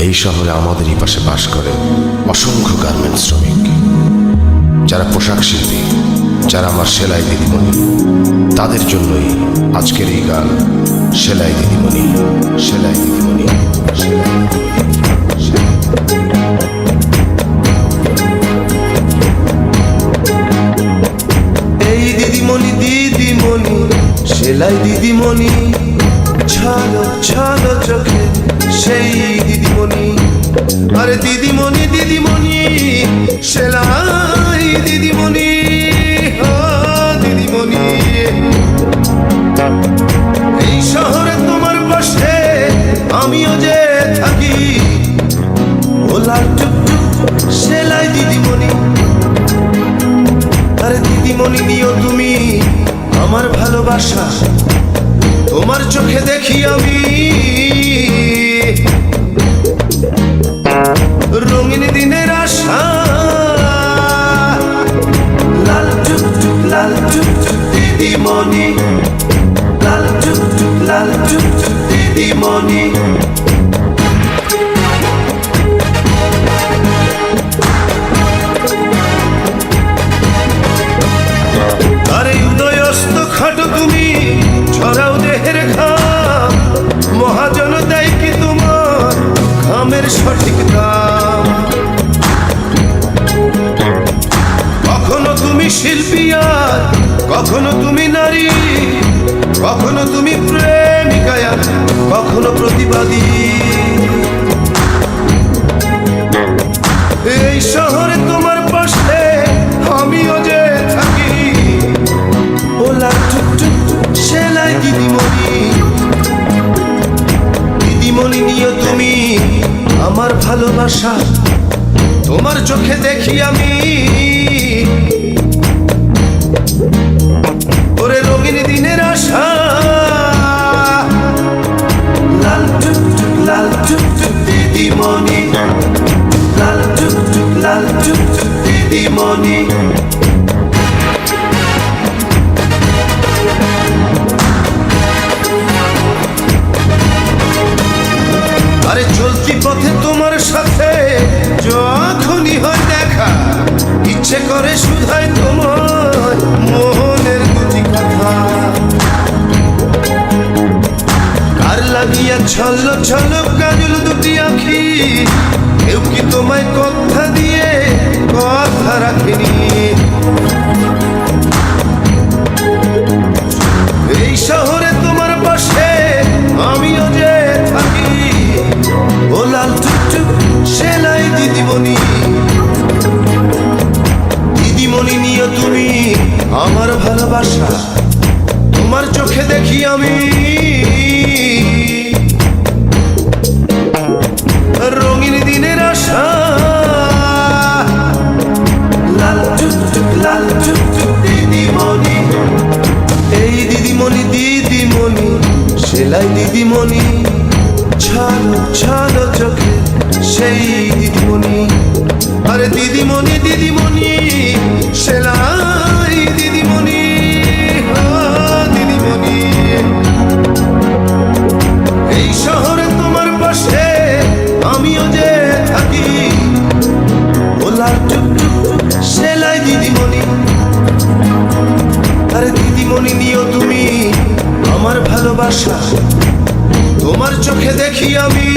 এই শহরে আমাদেরই পাশে বাস করে অসংখ্য গার্মেন্টস শ্রমিক, যারা পোশাক শিল্পী, যারা আমার সেলাই দিদিমণি। তাদের জন্যই আজকের এই গান, সেলাই দিদিমণি, সেলাই দিদিমণি, সেলাই এই দিদিমণি দিদিমণি সেলাই দিদিমণি, ছলো ছলো চোখে সেই দিদিমণি। আরে দিদিমণি দিদিমণি সেলাই দিদিমণি, ও দিদিমণি। এই শহরে তোমার পাশে আমিও যে থাকি, ও লাল টুকটুক সেলাই দিদিমণি। আরে দিদিমণি নিও তুমি আমার ভালোবাসা, তোমার চোখে দেখি আমি রঙিন দিনের আশা। লাল টুকটুক লাল টুকটুক দিদিমণি, লাল টুকটুক লাল টুকটুক দিদিমণি। আরে উদয়স্ত খাটো তুমি, ছড়াও দেহের ঘাম, মহাজন দেয় কি তোমার ঘামের সঠিক দাম। কখনো তুমি শিল্পী আর কখনো তুমি নারী, কখনো তুমি প্রেমিকা আর কখনো প্রতিবাদী। এই শহরে তোমার পাশে আমিও যে থাকি, ও লাল টুকটুক সেলাই দিদিমণি। দিদিমণি নিও তুমি আমার ভালোবাসা, তোমার চোখে দেখি আমি ওরে রঙিন দিনের আশা। লাল টুকটুক লাল টুকটুক দিদিমণি, লাল টুকটুক লাল টুকটুক দিদিমণি। আরে চলতি পথে তোমার সাথে যখনই হয় দেখা, ইচ্ছে করে শুধাই তোমার মোহনের দুটি কথা। কার লাগিয়া ছল্ল ছল্ল কাজল দুটি আখি, কেউ কি তোমায় কথা দিয়ে কথা রাখেনি। এই শহরে তোমার পাশে আমিও যে থাকি, ও লাল টুকটুক সেলাই দিদিমণি। দিদিমণি নিও তুমি আমার ভালোবাসা, তোমার চোখে দেখি আমি রঙিন দিনের আশা। লাল টুকটুক লাল টুকটুক দিদিমণি, এই দিদিমণি দিদিমণি সেলাই দিদিমণি, ছলো ছলো চোখে সেই দিদিমণি। আরে দিদিমণি দিদিমণি সেলাই দিদিমণি, ও দিদিমণি। এই শহরে তোমার পাশে আমিও যে থাকি, ও লাল টুকটুক সেলাই দিদিমণি। আরে দিদিমণি নিও তুমি আমার ভালোবাসা, তোমার চোখে দেখি আমি